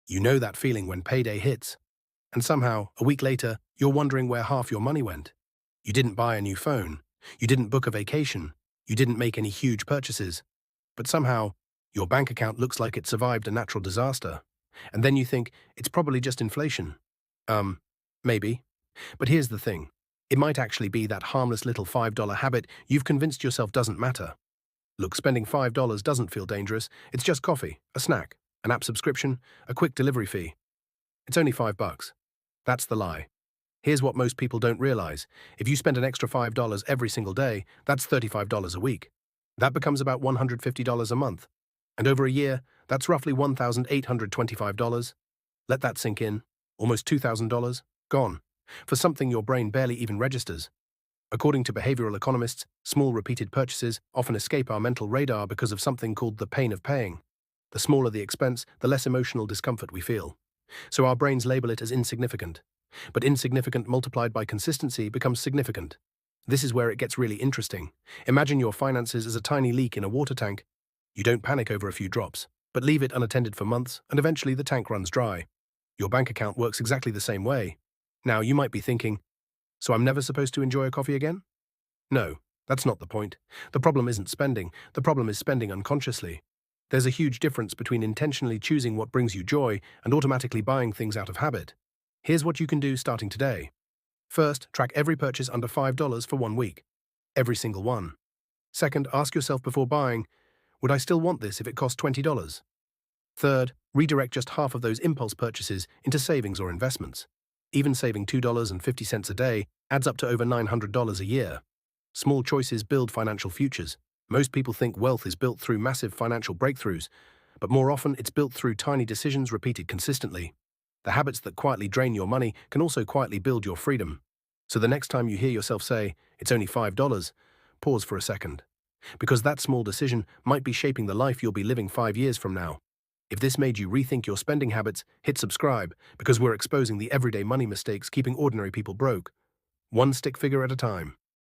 You know that feeling when payday hits, and somehow, a week later, you're wondering where half your money went. You didn't buy a new phone, you didn't book a vacation, you didn't make any huge purchases, but somehow, your bank account looks like it survived a natural disaster. And then you think, it's probably just inflation. Um, Maybe. But here's the thing. It might actually be that harmless little $5 habit you've convinced yourself doesn't matter. Look, spending $5 doesn't feel dangerous. It's just coffee, a snack, an app subscription, a quick delivery fee. It's only $5. That's the lie. Here's what most people don't realize. If you spend an extra $5 every single day, that's $35 a week. That becomes about $150 a month. And over a year, that's roughly $1,825. Let that sink in. Almost $2,000 gone for something your brain barely even registers. According to behavioral economists, small repeated purchases often escape our mental radar because of something called the pain of paying. The smaller the expense, the less emotional discomfort we feel. So our brains label it as insignificant. But insignificant multiplied by consistency becomes significant. This is where it gets really interesting. Imagine your finances as a tiny leak in a water tank. You don't panic over a few drops, but leave it unattended for months, and eventually the tank runs dry. Your bank account works exactly the same way. Now, you might be thinking, so I'm never supposed to enjoy a coffee again? No, that's not the point. The problem isn't spending, the problem is spending unconsciously. There's a huge difference between intentionally choosing what brings you joy and automatically buying things out of habit. Here's what you can do starting today. First, track every purchase under $5 for 1 week. Every single one. Second, ask yourself before buying, would I still want this if it cost $20? Third, redirect just half of those impulse purchases into savings or investments. Even saving $2.50 a day adds up to over $900 a year. Small choices build financial futures. Most people think wealth is built through massive financial breakthroughs, but more often it's built through tiny decisions repeated consistently. The habits that quietly drain your money can also quietly build your freedom. So the next time you hear yourself say, it's only $5, pause for a second. Because that small decision might be shaping the life you'll be living 5 years from now. If this made you rethink your spending habits, hit subscribe, because we're exposing the everyday money mistakes keeping ordinary people broke. One stick figure at a time.